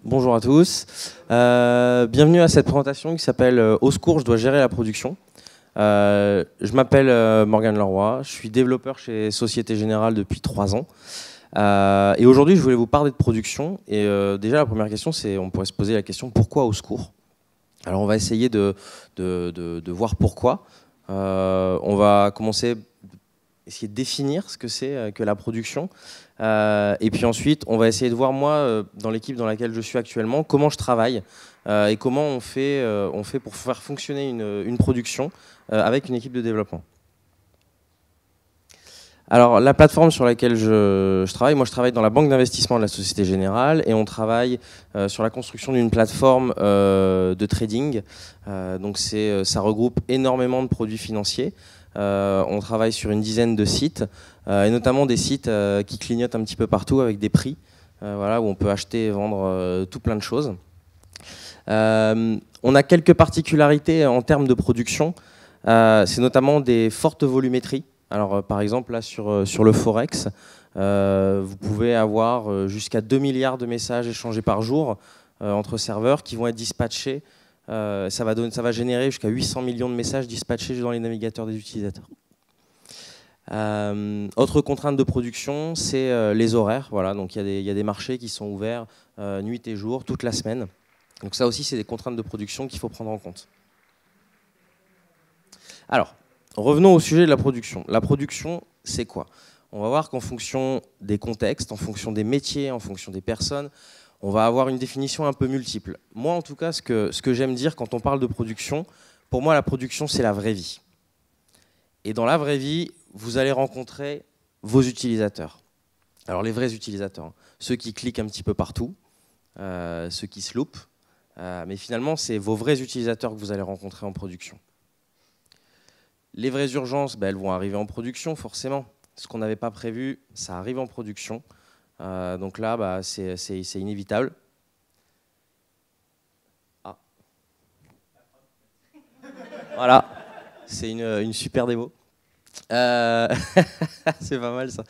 Bonjour à tous. Bienvenue à cette présentation qui s'appelle Au secours, je dois gérer la production. Je m'appelle Morgane Leroy, je suis développeur chez Société Générale depuis 3 ans. Et aujourd'hui, je voulais vous parler de production. Et déjà, la première question, c'est on pourrait se poser la question pourquoi au secours? Alors, on va essayer de voir pourquoi. On va commencer essayer de définir ce que c'est que la production. Et puis ensuite, on va essayer de voir, moi, dans l'équipe dans laquelle je suis actuellement, comment je travaille et comment on fait pour faire fonctionner une production avec une équipe de développement. Alors, la plateforme sur laquelle je travaille, moi je travaille dans la banque d'investissement de la Société Générale et on travaille sur la construction d'une plateforme de trading. Donc ça regroupe énormément de produits financiers. On travaille sur une dizaine de sites, et notamment des sites qui clignotent un petit peu partout avec des prix, voilà, où on peut acheter et vendre tout plein de choses. On a quelques particularités en termes de production, c'est notamment des fortes volumétries. Alors par exemple là sur le Forex, vous pouvez avoir jusqu'à 2 milliards de messages échangés par jour entre serveurs qui vont être dispatchés. Ça va générer jusqu'à 800 millions de messages dispatchés dans les navigateurs des utilisateurs. Autre contrainte de production, c'est les horaires. Voilà, donc il y a des marchés qui sont ouverts nuit et jour, toute la semaine. Donc ça aussi, c'est des contraintes de production qu'il faut prendre en compte. Alors, revenons au sujet de la production. La production, c'est quoi? On va voir qu'en fonction des contextes, en fonction des métiers, en fonction des personnes, on va avoir une définition un peu multiple. Moi, en tout cas, ce que j'aime dire quand on parle de production, pour moi, la production, c'est la vraie vie. Et dans la vraie vie, vous allez rencontrer vos utilisateurs. Alors, les vrais utilisateurs, hein. Ceux qui cliquent un petit peu partout, ceux qui se loupent. Mais finalement, c'est vos vrais utilisateurs que vous allez rencontrer en production. Les vraies urgences, elles vont arriver en production, forcément. Ce qu'on n'avait pas prévu, ça arrive en production. Donc là, c'est inévitable. Ah. Voilà, c'est une super démo. C'est pas mal ça.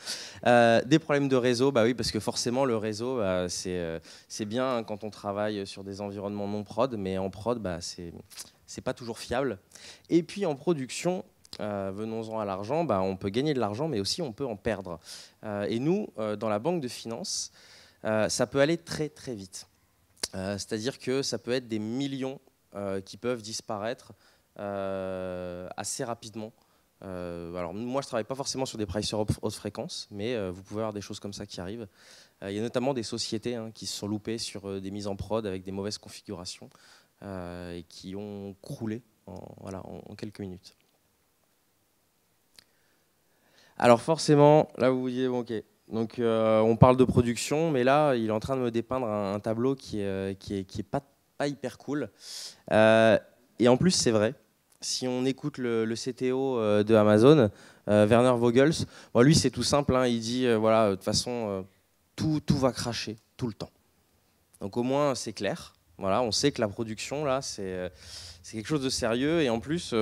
Des problèmes de réseau, oui, parce que forcément le réseau, c'est bien quand on travaille sur des environnements non prod, mais en prod, c'est pas toujours fiable. Et puis en production, venons-en à l'argent, on peut gagner de l'argent, mais aussi on peut en perdre. Et nous, dans la banque de finance, ça peut aller très très vite. C'est-à-dire que ça peut être des millions qui peuvent disparaître assez rapidement. Alors moi, je travaille pas forcément sur des pricers haute fréquence, mais vous pouvez avoir des choses comme ça qui arrivent. Il y a notamment des sociétés qui se sont loupées sur des mises en prod avec des mauvaises configurations et qui ont croulé en quelques minutes. Alors forcément, là vous vous dites, bon, ok, donc on parle de production, mais là il est en train de me dépeindre un tableau qui est pas hyper cool. Et en plus c'est vrai, si on écoute le CTO de Amazon, Werner Vogels, lui c'est tout simple, hein, il dit voilà, de toute façon tout va cracher tout le temps. Donc au moins c'est clair, voilà, on sait que la production là c'est quelque chose de sérieux et en plus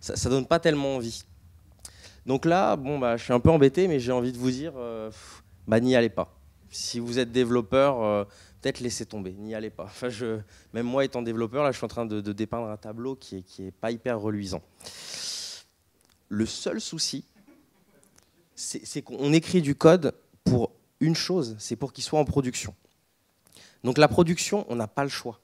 ça donne pas tellement envie. Donc là, je suis un peu embêté, mais j'ai envie de vous dire, n'y allez pas. Si vous êtes développeur, peut-être laissez tomber, n'y allez pas. Enfin, même moi étant développeur, là, je suis en train de dépeindre un tableau qui est pas hyper reluisant. Le seul souci, c'est qu'on écrit du code pour une chose, c'est pour qu'il soit en production. Donc la production, on n'a pas le choix.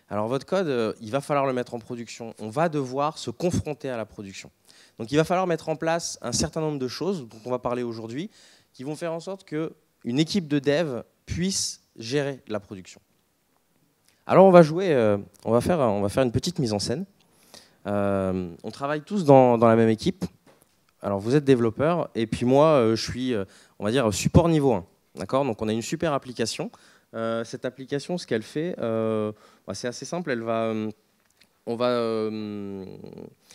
Alors votre code, il va falloir le mettre en production. On va devoir se confronter à la production. Donc il va falloir mettre en place un certain nombre de choses dont on va parler aujourd'hui qui vont faire en sorte qu'une équipe de dev puisse gérer la production. Alors on va jouer, on va faire une petite mise en scène. On travaille tous dans la même équipe. Alors vous êtes développeur et puis moi je suis, on va dire, support niveau 1. D'accord ? Donc on a une super application. Cette application, ce qu'elle fait, c'est assez simple.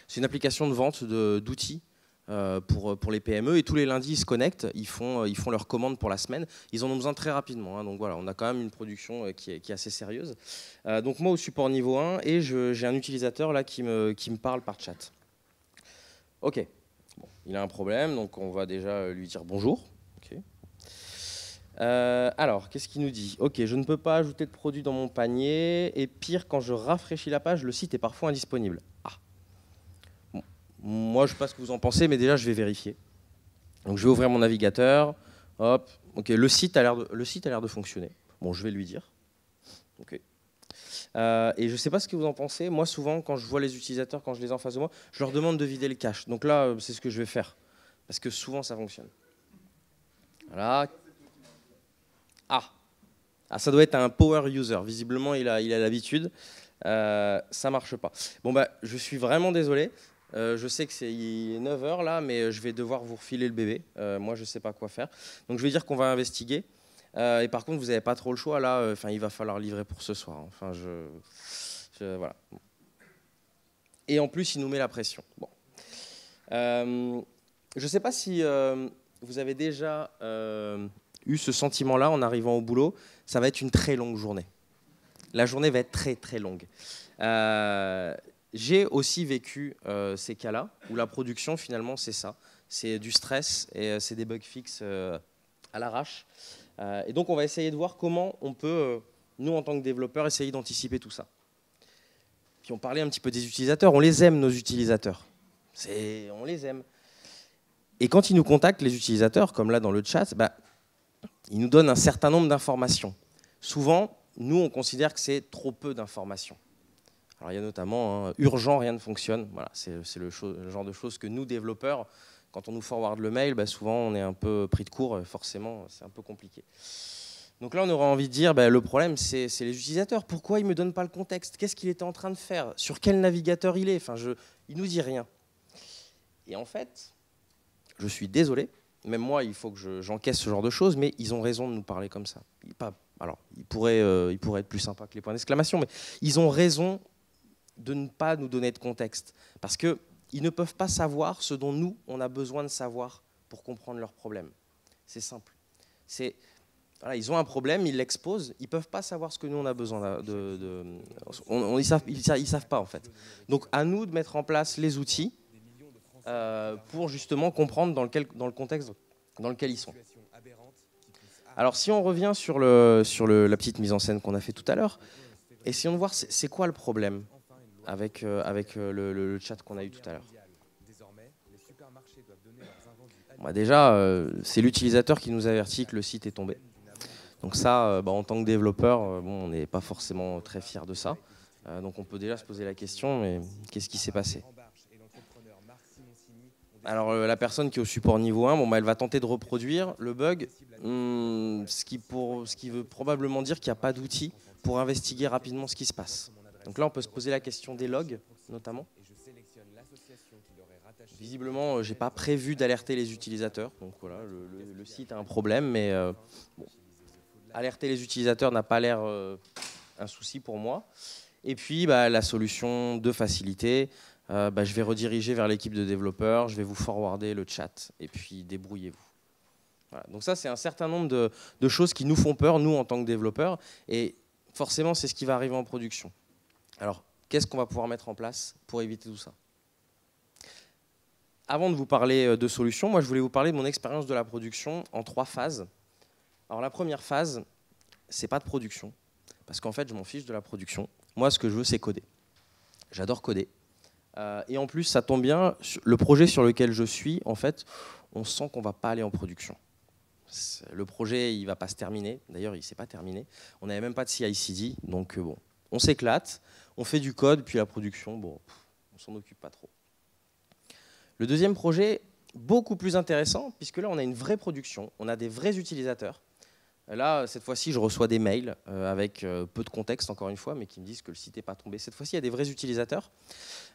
C'est une application de vente d'outils pour les PME et tous les lundis ils se connectent, ils font leurs commandes pour la semaine. Ils en ont besoin très rapidement, hein, donc voilà, on a quand même une production qui est assez sérieuse. Donc moi au support niveau 1 et j'ai un utilisateur là qui me parle par chat. Ok, bon, il a un problème, donc on va déjà lui dire bonjour. Okay. Alors, qu'est-ce qu'il nous dit? Ok, je ne peux pas ajouter de produit dans mon panier. Et pire, quand je rafraîchis la page, le site est parfois indisponible. Ah. Bon. Moi, je ne sais pas ce que vous en pensez, mais déjà, je vais vérifier. Donc, je vais ouvrir mon navigateur. Hop. Ok, le site a l'air de fonctionner. Bon, je vais lui dire. Ok. Et je ne sais pas ce que vous en pensez. Moi, souvent, quand je vois les utilisateurs, quand je les ai en face de moi, je leur demande de vider le cache. Donc là, c'est ce que je vais faire. Parce que souvent, ça fonctionne. Voilà. Ah, ça doit être un power user. Visiblement, il a l'habitude. Ça marche pas. Bon, bah, je suis vraiment désolé. Je sais que c'est 9 heures là, mais je vais devoir vous refiler le bébé. Moi, je sais pas quoi faire. Donc, je vais dire qu'on va investiguer. Et par contre, vous n'avez pas trop le choix là. Enfin, il va falloir livrer pour ce soir. Enfin, voilà. Et en plus, il nous met la pression. Bon. Je ne sais pas si vous avez déjà eu ce sentiment-là en arrivant au boulot. Ça va être une très longue journée. La journée va être très très longue. J'ai aussi vécu ces cas-là où la production finalement c'est ça. C'est du stress et c'est des bugs fixes à l'arrache. Et donc on va essayer de voir comment on peut, nous en tant que développeurs, essayer d'anticiper tout ça. Puis on parlait un petit peu des utilisateurs. On les aime nos utilisateurs. On les aime. Et quand ils nous contactent, les utilisateurs, comme là dans le chat, bah, ils nous donnent un certain nombre d'informations. Souvent, nous, on considère que c'est trop peu d'informations. Alors, il y a notamment urgent, rien ne fonctionne. Voilà, c'est le genre de choses que nous, développeurs, quand on nous forward le mail, bah, souvent, on est un peu pris de court. Forcément, c'est un peu compliqué. Donc là, on aurait envie de dire, bah, le problème, c'est les utilisateurs. Pourquoi ils ne me donnent pas le contexte? Qu'est-ce qu'il était en train de faire? Sur quel navigateur il est? Enfin, il ne nous dit rien. Et en fait, je suis désolé. Même moi, il faut que j'encaisse ce genre de choses, mais ils ont raison de nous parler comme ça. Alors, ils pourraient être plus sympas que les points d'exclamation, mais ils ont raison de ne pas nous donner de contexte. Parce qu'ils ne peuvent pas savoir ce dont nous, on a besoin de savoir pour comprendre leurs problèmes. C'est simple. Voilà, ils ont un problème, ils l'exposent, ils ne peuvent pas savoir ce que nous, on a besoin ils savent pas, en fait. Donc, à nous de mettre en place les outils pour justement comprendre dans le contexte dans lequel ils sont. Alors si on revient sur la petite mise en scène qu'on a fait tout à l'heure, essayons de voir c'est quoi le problème avec le chat qu'on a eu tout à l'heure. Bah déjà, c'est l'utilisateur qui nous avertit que le site est tombé. Donc ça, en tant que développeur, on n'est pas forcément très fier de ça. Donc on peut déjà se poser la question, mais qu'est-ce qui s'est passé ? Alors la personne qui est au support niveau 1, elle va tenter de reproduire le bug, ce qui veut probablement dire qu'il n'y a pas d'outil pour investiguer rapidement ce qui se passe. Donc là, on peut se poser la question des logs, notamment. Visiblement, je n'ai pas prévu d'alerter les utilisateurs. Donc voilà, le site a un problème, mais alerter les utilisateurs n'a pas l'air un souci pour moi. Et puis, la solution de facilité, je vais rediriger vers l'équipe de développeurs, je vais vous forwarder le chat, et puis débrouillez-vous. Voilà. Donc ça, c'est un certain nombre de choses qui nous font peur, nous, en tant que développeurs, et forcément, c'est ce qui va arriver en production. Alors, qu'est-ce qu'on va pouvoir mettre en place pour éviter tout ça? Avant de vous parler de solutions, moi, je voulais vous parler de mon expérience de la production en 3 phases. Alors, la première phase, c'est pas de production, parce qu'en fait, je m'en fiche de la production. Moi, ce que je veux, c'est coder. J'adore coder. Et en plus, ça tombe bien, le projet sur lequel je suis, en fait, on sent qu'on ne va pas aller en production. Le projet, il ne va pas se terminer. D'ailleurs, il ne s'est pas terminé. On n'avait même pas de CI/CD. Donc, on s'éclate, on fait du code, puis la production, on ne s'en occupe pas trop. Le deuxième projet, beaucoup plus intéressant, puisque là, on a une vraie production, on a des vrais utilisateurs. Là, cette fois-ci, je reçois des mails avec peu de contexte, encore une fois, mais qui me disent que le site n'est pas tombé. Cette fois-ci, il y a des vrais utilisateurs.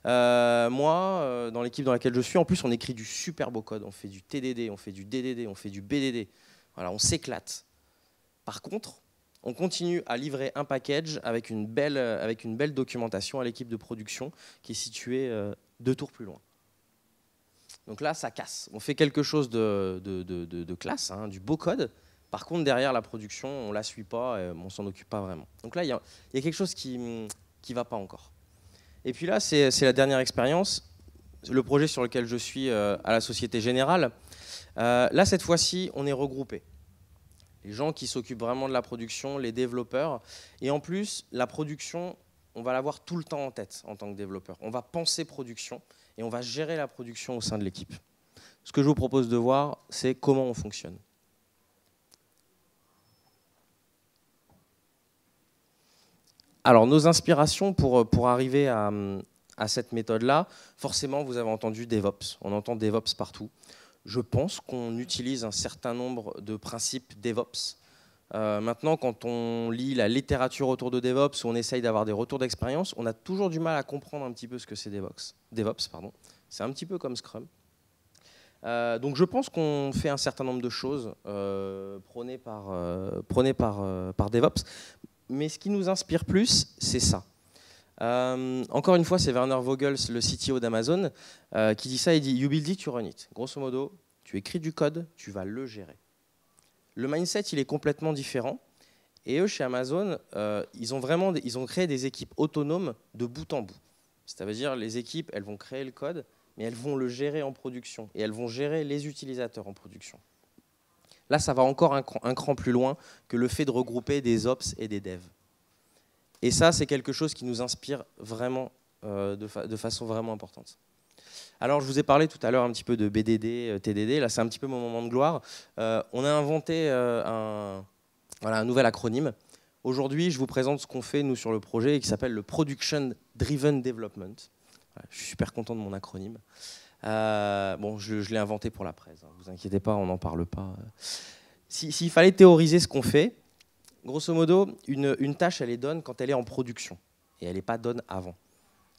Moi, dans l'équipe dans laquelle je suis, en plus, on écrit du super beau code. On fait du TDD, on fait du DDD, on fait du BDD. Voilà, on s'éclate. Par contre, on continue à livrer un package avec une belle documentation à l'équipe de production qui est située 2 tours plus loin. Donc là, ça casse. On fait quelque chose de classe, du beau code. Par contre, derrière la production, on ne la suit pas, et on ne s'en occupe pas vraiment. Donc là, il y a quelque chose qui ne va pas encore. Et puis là, c'est la dernière expérience, le projet sur lequel je suis à la Société Générale. Là, cette fois-ci, on est regroupé. Les gens qui s'occupent vraiment de la production, les développeurs. Et en plus, la production, on va l'avoir tout le temps en tête en tant que développeur. On va penser production et on va gérer la production au sein de l'équipe. Ce que je vous propose de voir, c'est comment on fonctionne. Alors, nos inspirations pour arriver à cette méthode-là, forcément, vous avez entendu DevOps. On entend DevOps partout. Je pense qu'on utilise un certain nombre de principes DevOps. Maintenant, quand on lit la littérature autour de DevOps, ou on essaye d'avoir des retours d'expérience, on a toujours du mal à comprendre un petit peu ce que c'est DevOps. C'est un petit peu comme Scrum. Donc je pense qu'on fait un certain nombre de choses prônées par DevOps. Mais ce qui nous inspire plus, c'est ça. Encore une fois, c'est Werner Vogels, le CTO d'Amazon, qui dit ça. Il dit « You build it, you run it ». Grosso modo, tu écris du code, tu vas le gérer. Le mindset, il est complètement différent. Et eux, chez Amazon, ils ont créé des équipes autonomes de bout en bout. C'est-à-dire, les équipes, elles vont créer le code, mais elles vont le gérer en production. Et elles vont gérer les utilisateurs en production. Là, ça va encore un cran plus loin que le fait de regrouper des ops et des devs. Et ça, c'est quelque chose qui nous inspire vraiment de façon vraiment importante. Alors, je vous ai parlé tout à l'heure un petit peu de BDD, TDD. Là, c'est un petit peu mon moment de gloire. On a inventé un nouvel acronyme. Aujourd'hui, je vous présente ce qu'on fait, nous, sur le projet, et qui s'appelle le Production Driven Development. Voilà, je suis super content de mon acronyme. Bon, je l'ai inventé pour la presse. Hein, vous inquiétez pas, on n'en parle pas. S'il fallait théoriser ce qu'on fait, grosso modo, une tâche, elle est done quand elle est en production. Et elle n'est pas done avant.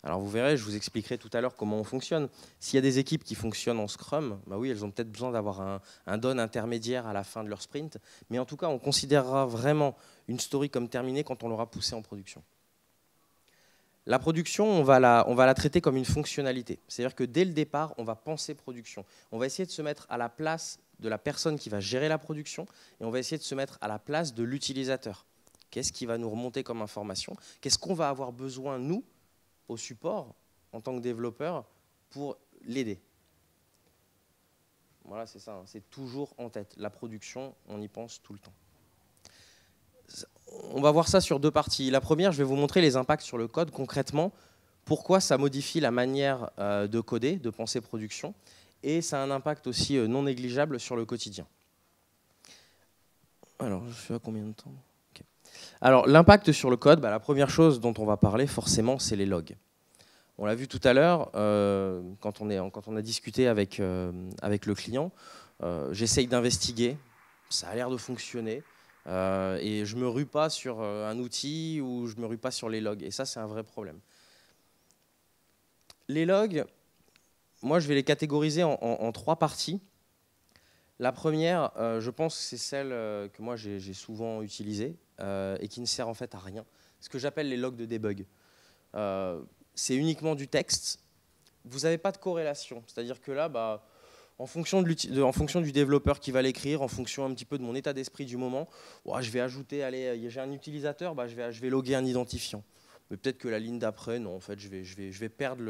Alors vous verrez, je vous expliquerai tout à l'heure comment on fonctionne. S'il y a des équipes qui fonctionnent en Scrum, bah oui, elles ont peut-être besoin d'avoir un done intermédiaire à la fin de leur sprint. Mais en tout cas, on considérera vraiment une story comme terminée quand on l'aura poussée en production. La production, on va la traiter comme une fonctionnalité. C'est-à-dire que dès le départ, on va penser production. On va essayer de se mettre à la place de la personne qui va gérer la production et on va essayer de se mettre à la place de l'utilisateur. Qu'est-ce qui va nous remonter comme information? Qu'est-ce qu'on va avoir besoin, nous, au support, en tant que développeur, pour l'aider? Voilà, c'est ça, hein, c'est toujours en tête. La production, on y pense tout le temps. On va voir ça sur deux parties. La première, je vais vous montrer les impacts sur le code concrètement, pourquoi ça modifie la manière de coder, de penser production, et ça a un impact aussi non négligeable sur le quotidien. Alors, je suis à combien de temps? Okay. Alors, l'impact sur le code, la première chose dont on va parler forcément, c'est les logs. On l'a vu tout à l'heure, quand on a discuté avec le client, j'essaye d'investiguer, ça a l'air de fonctionner, et je ne me rue pas sur un outil ou je ne me rue pas sur les logs. Et ça, c'est un vrai problème. Les logs, moi, je vais les catégoriser en trois parties. La première, je pense que c'est celle que moi, j'ai souvent utilisée et qui ne sert en fait à rien. Ce que j'appelle les logs de debug. C'est uniquement du texte. Vous n'avez pas de corrélation. C'est-à-dire que là, en fonction du développeur qui va l'écrire, en fonction un petit peu de mon état d'esprit du moment, je vais ajouter, allez, j'ai un utilisateur, je vais loguer un identifiant. Mais peut-être que la ligne d'après, non, en fait, je vais perdre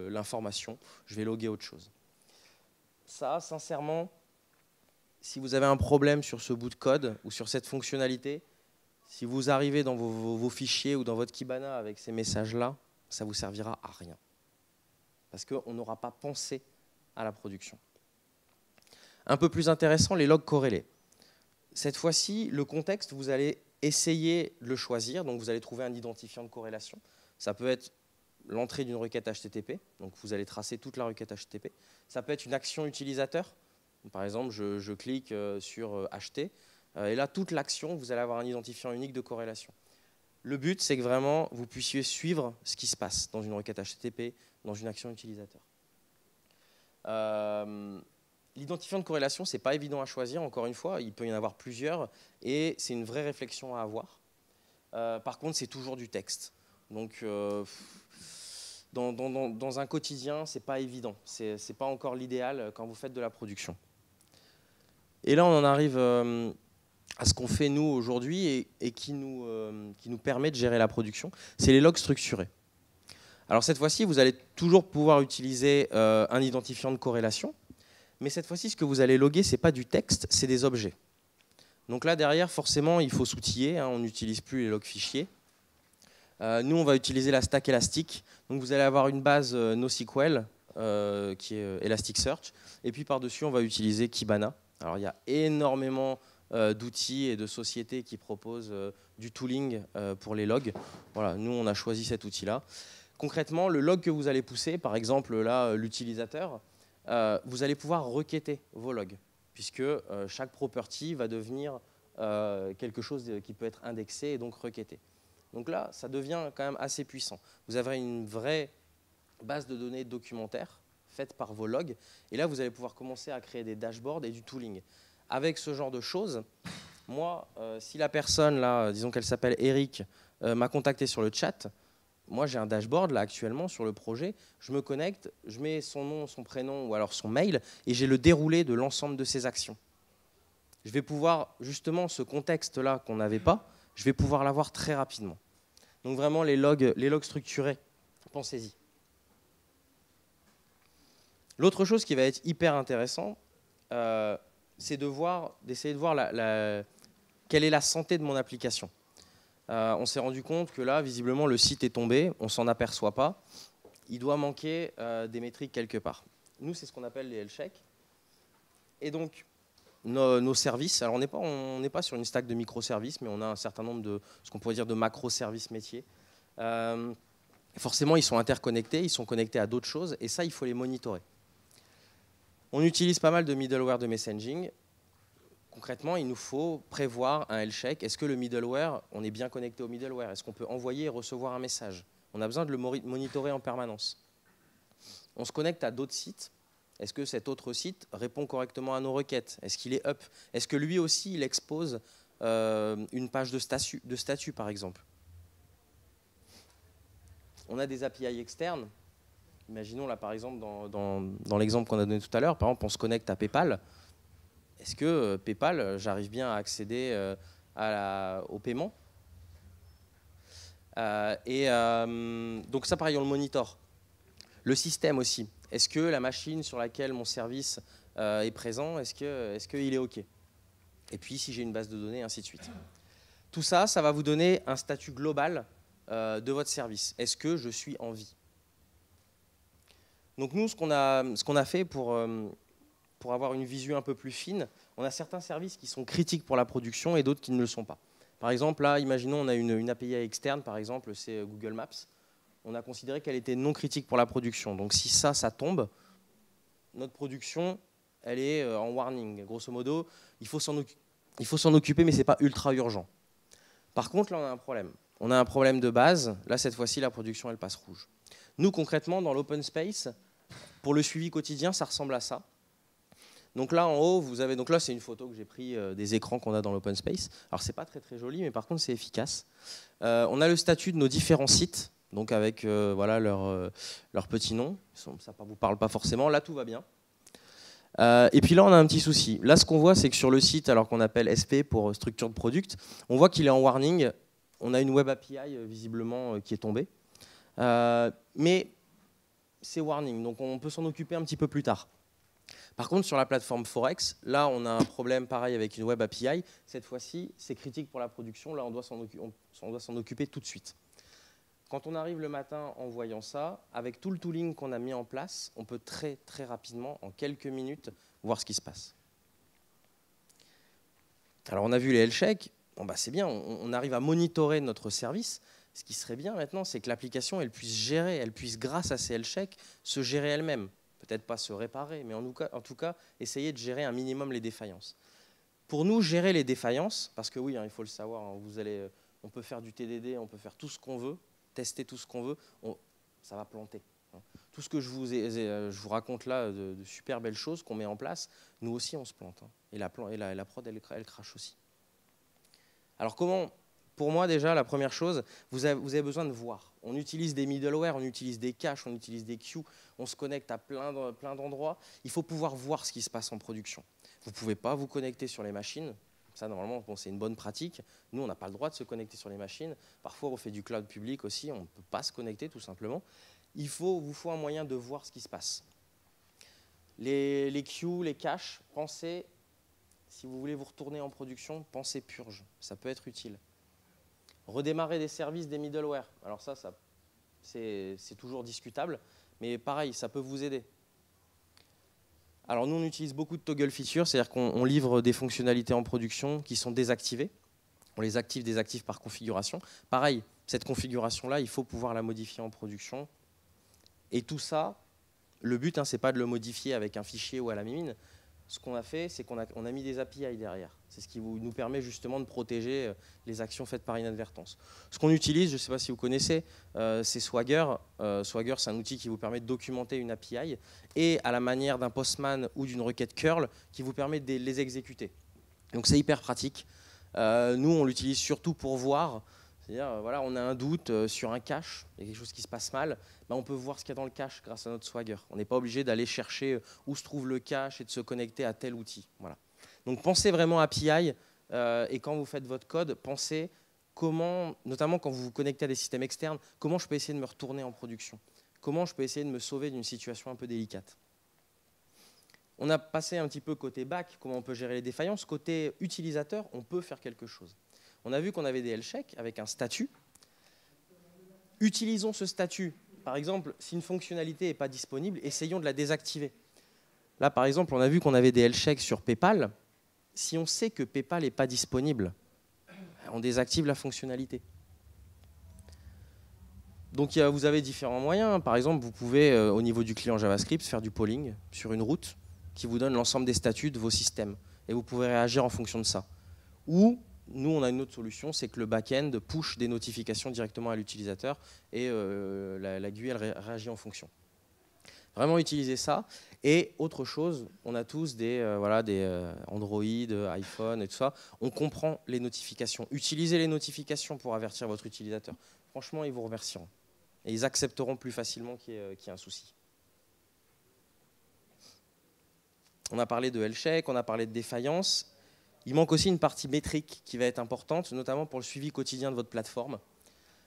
l'information, je vais loguer autre chose. Ça, sincèrement, si vous avez un problème sur ce bout de code ou sur cette fonctionnalité, si vous arrivez dans vos fichiers ou dans votre Kibana avec ces messages-là, ça ne vous servira à rien. Parce qu'on n'aura pas pensé à la production. Un peu plus intéressant, les logs corrélés. Cette fois-ci, le contexte, vous allez essayer de le choisir. Donc vous allez trouver un identifiant de corrélation. Ça peut être l'entrée d'une requête HTTP. Donc vous allez tracer toute la requête HTTP. Ça peut être une action utilisateur. Par exemple, je clique sur acheter. Et là, toute l'action, vous allez avoir un identifiant unique de corrélation. Le but, c'est que vraiment, vous puissiez suivre ce qui se passe dans une requête HTTP, dans une action utilisateur. L'identifiant de corrélation, ce n'est pas évident à choisir, encore une fois, il peut y en avoir plusieurs, et c'est une vraie réflexion à avoir. Par contre, c'est toujours du texte. Donc, dans un quotidien, ce n'est pas évident. Ce n'est pas encore l'idéal quand vous faites de la production. Et là, on en arrive à ce qu'on fait nous aujourd'hui et qui nous permet de gérer la production, c'est les logs structurés. Alors cette fois-ci, vous allez toujours pouvoir utiliser un identifiant de corrélation, mais cette fois-ci, ce que vous allez loguer, ce n'est pas du texte, c'est des objets. Donc là, derrière, forcément, il faut s'outiller, hein, on n'utilise plus les logs fichiers. Nous, on va utiliser la stack Elastic. Donc vous allez avoir une base NoSQL qui est Elasticsearch. Et puis par-dessus, on va utiliser Kibana. Alors il y a énormément d'outils et de sociétés qui proposent du tooling pour les logs. Voilà, nous, on a choisi cet outil-là. Concrètement, le log que vous allez pousser, par exemple là, l'utilisateur, vous allez pouvoir requêter vos logs, puisque chaque property va devenir quelque chose qui peut être indexé et donc requêté. Donc là, ça devient quand même assez puissant. Vous avez une vraie base de données documentaire faite par vos logs. Et là, vous allez pouvoir commencer à créer des dashboards et du tooling. Avec ce genre de choses, moi, si la personne, là, disons qu'elle s'appelle Eric, m'a contacté sur le chat, moi, j'ai un dashboard là actuellement sur le projet. Je me connecte, je mets son nom, son prénom ou alors son mail et j'ai le déroulé de l'ensemble de ses actions. Je vais pouvoir, justement, ce contexte-là qu'on n'avait pas, je vais pouvoir l'avoir très rapidement. Donc vraiment, les logs structurés, pensez-y. L'autre chose qui va être hyper intéressant, c'est d'essayer de voir quelle est la santé de mon application. On s'est rendu compte que là, visiblement, le site est tombé, on ne s'en aperçoit pas. Il doit manquer des métriques quelque part. Nous, c'est ce qu'on appelle les health checks. Et donc, nos services, alors on n'est pas sur une stack de microservices, mais on a un certain nombre de ce qu'on pourrait dire de macroservices métiers. Forcément, ils sont interconnectés, ils sont connectés à d'autres choses, et ça, il faut les monitorer. On utilise pas mal de middleware de messaging. Concrètement, il nous faut prévoir un health check. Est-ce que le middleware, on est bien connecté au middleware? Est-ce qu'on peut envoyer et recevoir un message? On a besoin de le monitorer en permanence. On se connecte à d'autres sites. Est-ce que cet autre site répond correctement à nos requêtes? Est-ce qu'il est up? Est-ce que lui aussi, il expose une page de statut, par exemple? On a des API externes. Imaginons là, par exemple, dans l'exemple qu'on a donné tout à l'heure, par exemple, on se connecte à PayPal. Est-ce que PayPal, j'arrive bien à accéder au paiement? Donc ça, pareil, on le monitor. Le système aussi. Est-ce que la machine sur laquelle mon service est présent, est-ce qu'il est OK? Et puis, si j'ai une base de données, ainsi de suite. Tout ça, ça va vous donner un statut global de votre service. Est-ce que je suis en vie? Donc nous, ce qu'on a fait pour avoir une visu un peu plus fine, on a certains services qui sont critiques pour la production et d'autres qui ne le sont pas. Par exemple, là, imaginons on a une API externe, par exemple, c'est Google Maps. On a considéré qu'elle était non critique pour la production. Donc si ça tombe, notre production, elle est en warning. Grosso modo, il faut s'en occuper, mais ce n'est pas ultra urgent. Par contre, là, on a un problème. On a un problème de base. Là, cette fois-ci, la production, elle passe rouge. Nous, concrètement, dans l'open space, pour le suivi quotidien, ça ressemble à ça. Donc là, en haut, vous avez. Donc là, c'est une photo que j'ai prise des écrans qu'on a dans l'open space. Alors, c'est pas très très joli, mais par contre, c'est efficace. On a le statut de nos différents sites, donc avec voilà leur petit nom. Ça ne vous parle pas forcément. Là, tout va bien. Et puis là, on a un petit souci. Là, ce qu'on voit, c'est que sur le site, alors qu'on appelle SP pour structure de product, on voit qu'il est en warning. On a une web API visiblement qui est tombée. Mais c'est warning, donc on peut s'en occuper un petit peu plus tard. Par contre, sur la plateforme Forex, là, on a un problème pareil avec une web API. Cette fois-ci, c'est critique pour la production. Là, on doit s'en occuper tout de suite. Quand on arrive le matin en voyant ça, avec tout le tooling qu'on a mis en place, on peut très, très rapidement, en quelques minutes, voir ce qui se passe. Alors, on a vu les health checks. Bon, bah, c'est bien, on arrive à monitorer notre service. Ce qui serait bien maintenant, c'est que l'application, elle puisse gérer, elle puisse, grâce à ces health checks, se gérer elle-même. Peut-être pas se réparer, mais en tout cas, essayer de gérer un minimum les défaillances. Pour nous, gérer les défaillances, parce que oui, hein, il faut le savoir, hein, on peut faire du TDD, on peut faire tout ce qu'on veut, tester tout ce qu'on veut, ça va planter. Hein. Tout ce que je vous raconte là, de super belles choses qu'on met en place, nous aussi, on se plante. Hein. Et la prod, elle crache aussi. Alors comment? Pour moi, déjà, la première chose, vous avez besoin de voir. On utilise des middleware, on utilise des caches, on utilise des queues, on se connecte à plein d'endroits. Il faut pouvoir voir ce qui se passe en production. Vous ne pouvez pas vous connecter sur les machines. Ça, normalement, bon, c'est une bonne pratique. Nous, on n'a pas le droit de se connecter sur les machines. Parfois, on fait du cloud public aussi, on ne peut pas se connecter, tout simplement. Il vous faut un moyen de voir ce qui se passe. Les queues, les caches, pensez si vous voulez vous retourner en production, pensez purge, ça peut être utile. Redémarrer des services, des middleware, alors ça c'est toujours discutable, mais pareil, ça peut vous aider. Alors nous, on utilise beaucoup de toggle features, c'est-à-dire qu'on livre des fonctionnalités en production qui sont désactivées. On les active, désactive par configuration. Pareil, cette configuration-là, il faut pouvoir la modifier en production. Et tout ça, le but, ce n'est pas de le modifier avec un fichier ou à la mimine. Ce qu'on a fait, c'est qu'on a mis des API derrière. C'est ce qui nous permet justement de protéger les actions faites par inadvertance. Ce qu'on utilise, je ne sais pas si vous connaissez, c'est Swagger. Swagger, c'est un outil qui vous permet de documenter une API et à la manière d'un Postman ou d'une requête curl qui vous permet de les exécuter. Donc c'est hyper pratique. Nous, on l'utilise surtout pour voir. C'est-à-dire, voilà, on a un doute sur un cache, il y a quelque chose qui se passe mal, ben on peut voir ce qu'il y a dans le cache grâce à notre Swagger. On n'est pas obligé d'aller chercher où se trouve le cache et de se connecter à tel outil. Voilà. Donc pensez vraiment API et quand vous faites votre code, pensez comment, notamment quand vous vous connectez à des systèmes externes, comment je peux essayer de me retourner en production, comment je peux essayer de me sauver d'une situation un peu délicate. On a passé un petit peu côté back, comment on peut gérer les défaillances. Côté utilisateur, on peut faire quelque chose. On a vu qu'on avait des health checks avec un statut. Utilisons ce statut. Par exemple, si une fonctionnalité n'est pas disponible, essayons de la désactiver. Là, par exemple, on a vu qu'on avait des health checks sur PayPal. Si on sait que PayPal n'est pas disponible, on désactive la fonctionnalité. Donc, vous avez différents moyens. Par exemple, vous pouvez, au niveau du client JavaScript, faire du polling sur une route qui vous donne l'ensemble des statuts de vos systèmes. Et vous pouvez réagir en fonction de ça. Ou nous, on a une autre solution, c'est que le back-end push des notifications directement à l'utilisateur et la GUI, elle réagit en fonction. Vraiment utiliser ça. Et autre chose, on a tous des Android, iPhone et tout ça. On comprend les notifications. Utilisez les notifications pour avertir votre utilisateur. Franchement, ils vous remercieront. Et ils accepteront plus facilement qu'il y ait un souci. On a parlé de health check, on a parlé de défaillance. Il manque aussi une partie métrique qui va être importante, notamment pour le suivi quotidien de votre plateforme.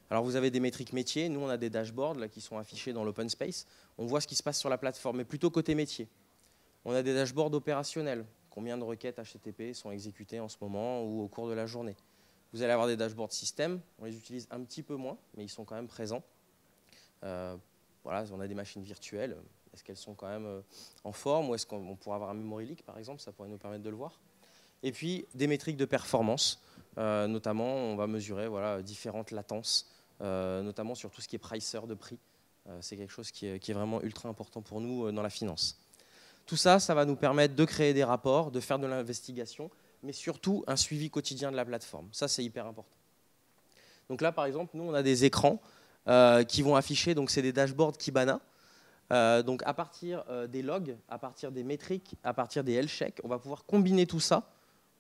Alors vous avez des métriques métiers, nous on a des dashboards là, qui sont affichés dans l'open space. On voit ce qui se passe sur la plateforme, mais plutôt côté métier. On a des dashboards opérationnels, combien de requêtes HTTP sont exécutées en ce moment ou au cours de la journée. Vous allez avoir des dashboards système, on les utilise un petit peu moins, mais ils sont quand même présents. Voilà, on a des machines virtuelles, est-ce qu'elles sont quand même en forme ou est-ce qu'on pourrait avoir un memory leak par exemple, ça pourrait nous permettre de le voir. Et puis des métriques de performance, notamment on va mesurer différentes latences, notamment sur tout ce qui est pricer de prix. C'est quelque chose qui est vraiment ultra important pour nous dans la finance. Tout ça, ça va nous permettre de créer des rapports, de faire de l'investigation, mais surtout un suivi quotidien de la plateforme. Ça, c'est hyper important. Donc là, par exemple, nous, on a des écrans qui vont afficher, donc c'est des dashboards Kibana. Donc à partir des logs, à partir des métriques, à partir des health checks, on va pouvoir combiner tout ça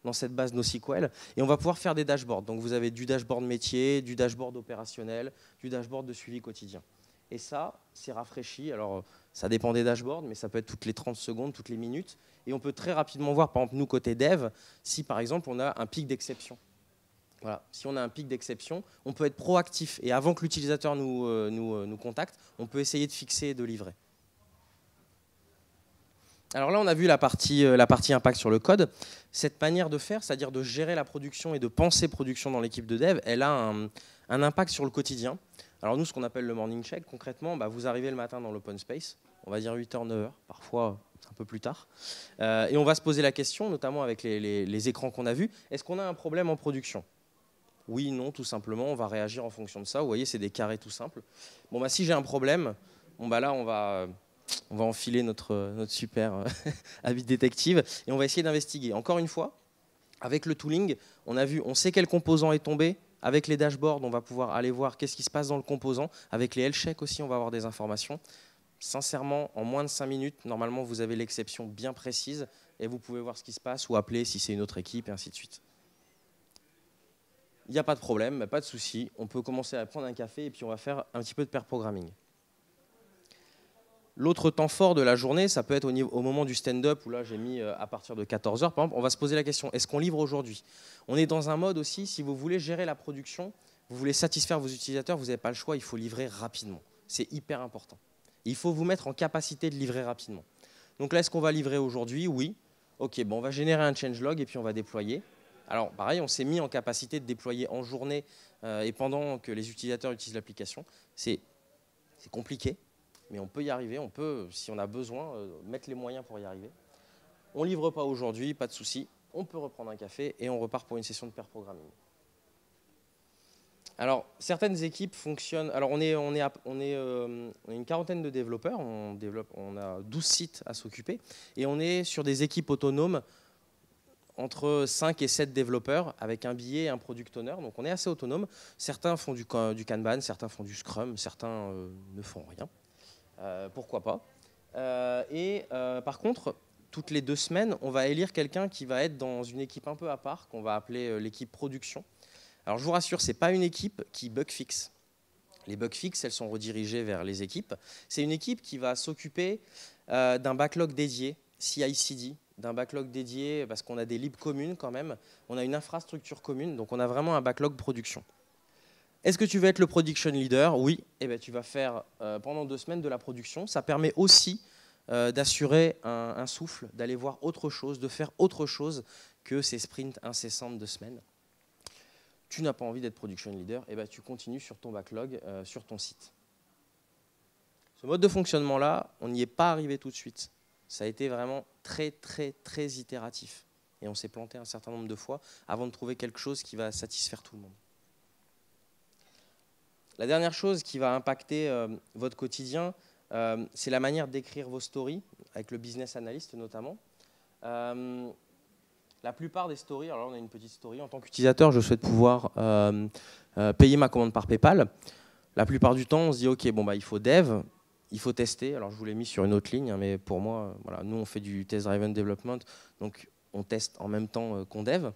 dans cette base NoSQL et on va pouvoir faire des dashboards. Donc vous avez du dashboard métier, du dashboard opérationnel, du dashboard de suivi quotidien. Et ça, c'est rafraîchi. Alors ça dépend des dashboards, mais ça peut être toutes les 30 secondes, toutes les minutes. Et on peut très rapidement voir, par exemple, nous, côté dev, si par exemple on a un pic d'exception. Voilà. Si on a un pic d'exception, on peut être proactif. Et avant que l'utilisateur nous contacte, on peut essayer de fixer et de livrer. Alors là, on a vu la partie impact sur le code. Cette manière de faire, c'est-à-dire de gérer la production et de penser production dans l'équipe de dev, elle a un impact sur le quotidien. Alors nous, ce qu'on appelle le morning check, concrètement, vous arrivez le matin dans l'open space, on va dire 8h, 9h, parfois un peu plus tard, et on va se poser la question, notamment avec les écrans qu'on a vus, est-ce qu'on a un problème en production ? Oui, non, tout simplement, on va réagir en fonction de ça. Vous voyez, c'est des carrés tout simples. Bon, si j'ai un problème, là, on va enfiler notre super habit de détective et on va essayer d'investiguer. Encore une fois, avec le tooling, on sait quel composant est tombé. Avec les dashboards, on va pouvoir aller voir qu'est-ce qui se passe dans le composant. Avec les health checks aussi, on va avoir des informations. Sincèrement, en moins de 5 minutes, normalement, vous avez l'exception bien précise et vous pouvez voir ce qui se passe ou appeler si c'est une autre équipe et ainsi de suite. Il n'y a pas de problème, pas de souci. On peut commencer à prendre un café et puis on va faire un petit peu de pair programming. L'autre temps fort de la journée, ça peut être au moment du stand-up, où là j'ai mis à partir de 14h, par exemple, on va se poser la question, est-ce qu'on livre aujourd'hui ? On est dans un mode aussi, si vous voulez gérer la production, vous voulez satisfaire vos utilisateurs, vous n'avez pas le choix, il faut livrer rapidement. C'est hyper important. Il faut vous mettre en capacité de livrer rapidement. Donc là, est-ce qu'on va livrer aujourd'hui ? Oui. Ok, bon, on va générer un changelog et puis on va déployer. Alors pareil, on s'est mis en capacité de déployer en journée et pendant que les utilisateurs utilisent l'application. C'est compliqué, mais on peut y arriver. On peut, si on a besoin, mettre les moyens pour y arriver. On ne livre pas aujourd'hui, pas de souci. On peut reprendre un café et on repart pour une session de pair programming. Alors, certaines équipes fonctionnent. Alors, on est une quarantaine de développeurs. On a 12 sites à s'occuper. Et on est sur des équipes autonomes entre 5 et 7 développeurs avec un billet et un product owner. Donc, on est assez autonome. Certains font du Kanban, certains font du Scrum, certains ne font rien. Pourquoi pas. Par contre, toutes les 2 semaines, on va élire quelqu'un qui va être dans une équipe un peu à part, qu'on va appeler l'équipe production. Alors je vous rassure, ce n'est pas une équipe qui bug fixe. Les bug fixes, elles sont redirigées vers les équipes. C'est une équipe qui va s'occuper d'un backlog dédié, CI/CD, d'un backlog dédié parce qu'on a des libs communes quand même, on a une infrastructure commune, donc on a vraiment un backlog production. Est-ce que tu veux être le production leader? Oui, eh bien, tu vas faire pendant 2 semaines de la production. Ça permet aussi d'assurer un souffle, d'aller voir autre chose, de faire autre chose que ces sprints incessantes de semaines. Tu n'as pas envie d'être production leader, et ben tu continues sur ton backlog, sur ton site. Ce mode de fonctionnement-là, on n'y est pas arrivé tout de suite. Ça a été vraiment très, très, très itératif. Et on s'est planté un certain nombre de fois avant de trouver quelque chose qui va satisfaire tout le monde. La dernière chose qui va impacter votre quotidien, c'est la manière d'écrire vos stories, avec le business analyst notamment. La plupart des stories, alors là on a une petite story, en tant qu'utilisateur, je souhaite pouvoir payer ma commande par PayPal. La plupart du temps, on se dit, ok, bon, bah, il faut dev, il faut tester. Alors je vous l'ai mis sur une autre ligne, hein, mais pour moi, voilà, nous on fait du test-driven development, donc on teste en même temps qu'on dev.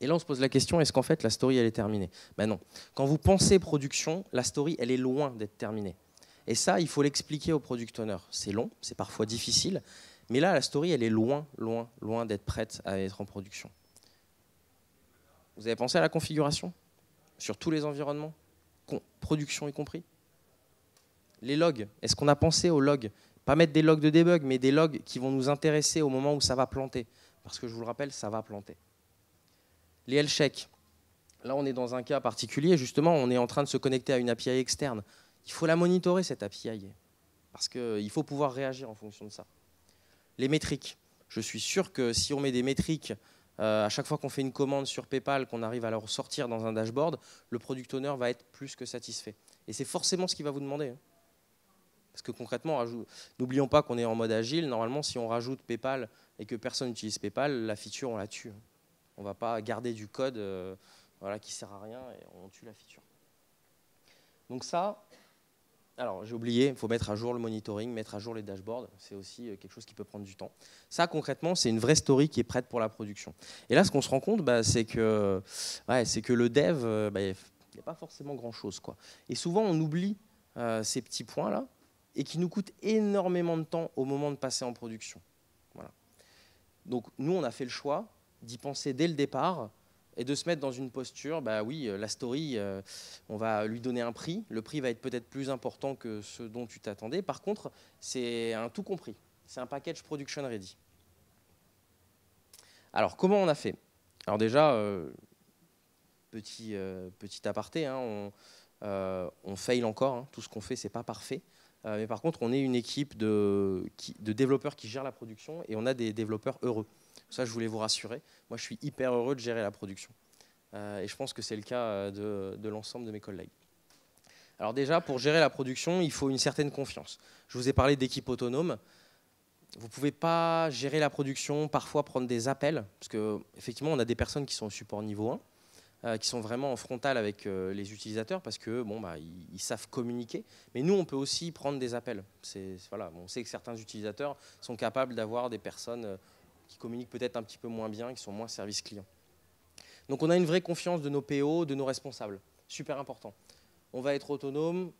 Et là on se pose la question, est-ce qu'en fait la story elle est terminée? Ben non. Quand vous pensez production, la story elle est loin d'être terminée. Et ça, il faut l'expliquer au product owner. C'est long, c'est parfois difficile, mais là, la story, elle est loin, loin, loin d'être prête à être en production. Vous avez pensé à la configuration sur tous les environnements, production y compris? Les logs, est-ce qu'on a pensé aux logs? Pas mettre des logs de debug, mais des logs qui vont nous intéresser au moment où ça va planter. Parce que je vous le rappelle, ça va planter. Les health checks. Là, on est dans un cas particulier. Justement, on est en train de se connecter à une API externe. Il faut la monitorer, cette API. Parce qu'il faut pouvoir réagir en fonction de ça. Les métriques. Je suis sûr que si on met des métriques à chaque fois qu'on fait une commande sur PayPal, qu'on arrive à la ressortir dans un dashboard, le product owner va être plus que satisfait. Et c'est forcément ce qu'il va vous demander. Parce que concrètement, n'oublions pas qu'on est en mode agile. Normalement, si on rajoute PayPal et que personne n'utilise PayPal, la feature, on la tue. On ne va pas garder du code voilà, qui ne sert à rien et on tue la feature. Donc ça, alors j'ai oublié, il faut mettre à jour le monitoring, mettre à jour les dashboards. C'est aussi quelque chose qui peut prendre du temps. Ça, concrètement, c'est une vraie story qui est prête pour la production. Et là, ce qu'on se rend compte, c'est que le dev, il n'y a pas forcément grand-chose, quoi. Et souvent, on oublie ces petits points-là et qui nous coûtent énormément de temps au moment de passer en production. Voilà. Donc, nous, on a fait le choix d'y penser dès le départ et de se mettre dans une posture, bah oui, la story, on va lui donner un prix. Le prix va être peut-être plus important que ce dont tu t'attendais. Par contre, c'est un tout compris. C'est un package production ready. Alors, comment on a fait? Alors déjà, petit aparté, hein, on fail encore. Hein, tout ce qu'on fait, c'est pas parfait. Mais par contre, on est une équipe de développeurs qui gèrent la production et on a des développeurs heureux. Ça, je voulais vous rassurer. Moi, je suis hyper heureux de gérer la production. Et je pense que c'est le cas de l'ensemble de mes collègues. Alors déjà, pour gérer la production, il faut une certaine confiance. Je vous ai parlé d'équipe autonome. Vous ne pouvez pas gérer la production, parfois prendre des appels, parce qu'effectivement, on a des personnes qui sont au support niveau 1, qui sont vraiment en frontal avec les utilisateurs, parce que bon, ils savent communiquer. Mais nous, on peut aussi prendre des appels. Voilà, on sait que certains utilisateurs sont capables d'avoir des personnes qui communiquent peut-être un petit peu moins bien, qui sont moins service client. Donc on a une vraie confiance de nos PO, de nos responsables. Super important. On va être autonome,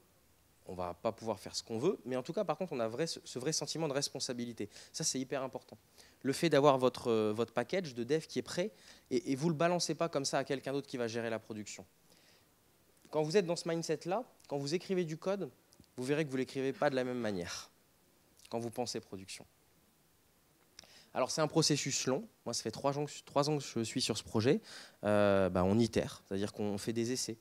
on ne va pas pouvoir faire ce qu'on veut, mais en tout cas, par contre, on a ce vrai sentiment de responsabilité. Ça, c'est hyper important. Le fait d'avoir votre package de dev qui est prêt, et vous ne le balancez pas comme ça à quelqu'un d'autre qui va gérer la production. Quand vous êtes dans ce mindset-là, quand vous écrivez du code, vous verrez que vous ne l'écrivez pas de la même manière quand vous pensez production. Alors c'est un processus long. Moi, ça fait 3 ans que je suis sur ce projet. On itère, c'est-à-dire qu'on fait des essais.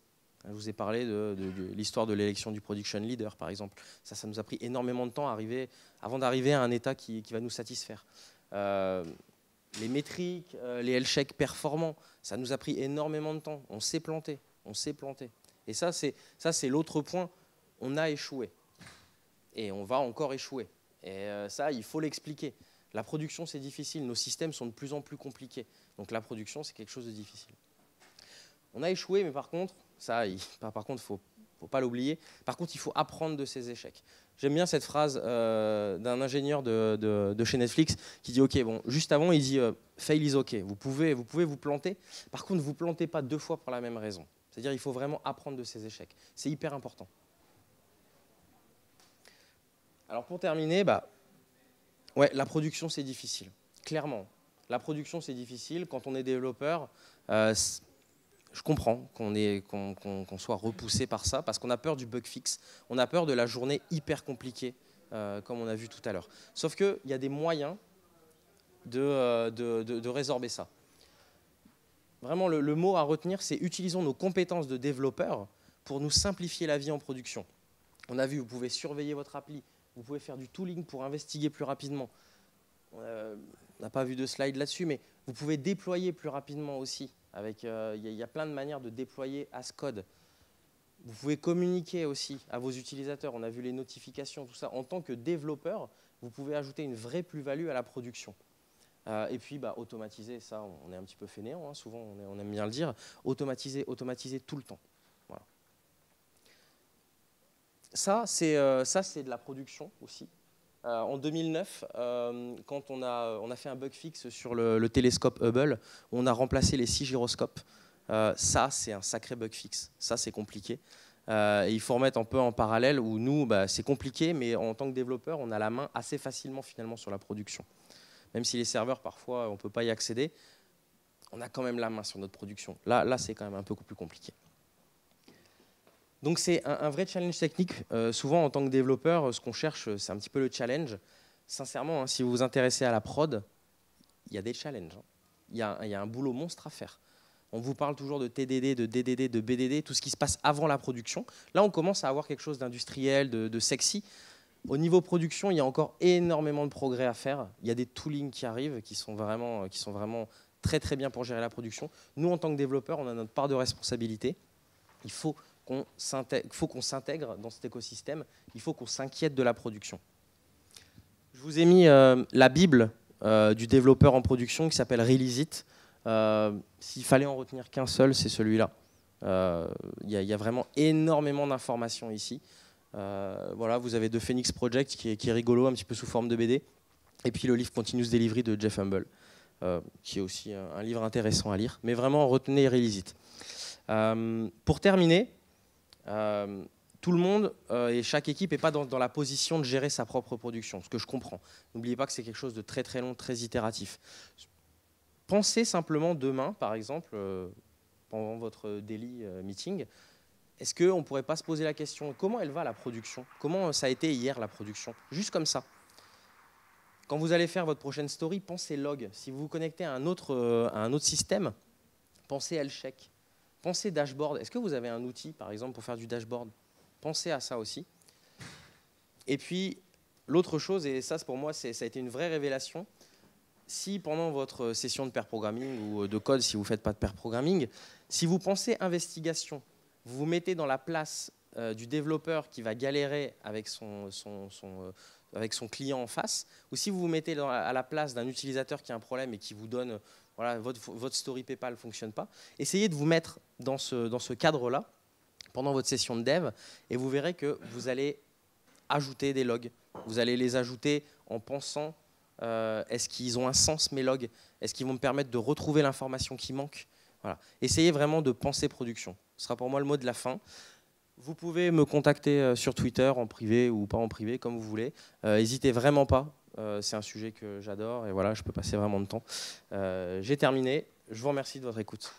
Je vous ai parlé de l'histoire de l'élection du production leader, par exemple. Ça nous a pris énormément de temps avant d'arriver à un état qui va nous satisfaire. Les métriques, les health checks performants, ça nous a pris énormément de temps. On s'est planté. Et ça, c'est l'autre point. On a échoué. Et on va encore échouer. Et ça, il faut l'expliquer. La production, c'est difficile. Nos systèmes sont de plus en plus compliqués. Donc la production, c'est quelque chose de difficile. On a échoué, mais par contre, faut pas l'oublier. Par contre, il faut apprendre de ces échecs. J'aime bien cette phrase d'un ingénieur de chez Netflix qui dit « Ok, bon, juste avant, il dit fail is ok. Vous pouvez vous planter. Par contre, vous ne plantez pas 2 fois pour la même raison. C'est-à-dire il faut vraiment apprendre de ces échecs. C'est hyper important. Alors pour terminer, la production, c'est difficile. Clairement, la production, c'est difficile. Quand on est développeur, je comprends qu'on soit repoussé par ça parce qu'on a peur du bug fix. On a peur de la journée hyper compliquée, comme on a vu tout à l'heure. Sauf qu'il y a des moyens de résorber ça. Vraiment, le mot à retenir, c'est utilisons nos compétences de développeurs pour nous simplifier la vie en production. On a vu, vous pouvez surveiller votre appli, vous pouvez faire du tooling pour investiguer plus rapidement. On n'a pas vu de slide là-dessus, mais vous pouvez déployer plus rapidement aussi. Il y a plein de manières de déployer as code. Vous pouvez communiquer aussi à vos utilisateurs. On a vu les notifications, tout ça. En tant que développeur, vous pouvez ajouter une vraie plus-value à la production. Et puis, automatiser, ça, on est un petit peu fainéant, hein, souvent, on aime bien le dire. Automatiser tout le temps. Voilà. Ça, c'est de la production aussi. En 2009, quand on a fait un bug fixe sur le télescope Hubble, on a remplacé les 6 gyroscopes. Ça, c'est un sacré bug fixe. Ça, c'est compliqué. Et il faut remettre un peu en parallèle où nous, c'est compliqué, mais en tant que développeur, on a la main assez facilement finalement sur la production. Même si les serveurs, parfois, on ne peut pas y accéder, on a quand même la main sur notre production. Là c'est quand même un peu plus compliqué. Donc c'est un vrai challenge technique. Souvent, en tant que développeur, ce qu'on cherche, c'est un petit peu le challenge. Sincèrement, hein, si vous vous intéressez à la prod, il y a des challenges. Hein. Il y a un boulot monstre à faire. On vous parle toujours de TDD, de DDD, de BDD, tout ce qui se passe avant la production. Là, on commence à avoir quelque chose d'industriel, de sexy. Au niveau production, il y a encore énormément de progrès à faire. Il y a des toolings qui arrivent, qui sont vraiment très très bien pour gérer la production. Nous, en tant que développeurs, on a notre part de responsabilité. Il faut qu'on s'intègre dans cet écosystème. Il faut qu'on s'inquiète de la production. Je vous ai mis la Bible du développeur en production qui s'appelle Release It. S'il fallait en retenir qu'un seul, c'est celui-là. Il y a vraiment énormément d'informations ici. Voilà, vous avez The Phoenix Project qui est rigolo, un petit peu sous forme de BD. Et puis le livre Continuous Delivery de Jeff Humble, qui est aussi un livre intéressant à lire. Mais vraiment, retenez et Release It. Pour terminer, tout le monde et chaque équipe n'est pas dans la position de gérer sa propre production, ce que je comprends. N'oubliez pas que c'est quelque chose de très très long, très itératif. Pensez simplement demain, par exemple, pendant votre daily meeting, est-ce qu'on ne pourrait pas se poser la question, comment elle va la production? Comment ça a été hier la production? Juste comme ça. Quand vous allez faire votre prochaine story, pensez log. Si vous vous connectez à un autre système, pensez health check. Pensez dashboard. Est-ce que vous avez un outil, par exemple, pour faire du dashboard? Pensez à ça aussi. Et puis, l'autre chose, et ça pour moi, ça a été une vraie révélation, si pendant votre session de pair programming ou de code, si vous ne faites pas de pair programming, si vous pensez investigation, vous vous mettez dans la place du développeur qui va galérer avec son client en face, ou si vous vous mettez à la place d'un utilisateur qui a un problème et qui vous donne, voilà, votre story PayPal ne fonctionne pas, essayez de vous mettre dans ce cadre-là pendant votre session de dev et vous verrez que vous allez ajouter des logs. Vous allez les ajouter en pensant est-ce qu'ils ont un sens mes logs? Est-ce qu'ils vont me permettre de retrouver l'information qui manque? Voilà. Essayez vraiment de penser production. Ce sera pour moi le mot de la fin. Vous pouvez me contacter sur Twitter, en privé ou pas en privé, comme vous voulez. N'hésitez vraiment pas. C'est un sujet que j'adore et voilà, je peux passer vraiment de temps. J'ai terminé. Je vous remercie de votre écoute.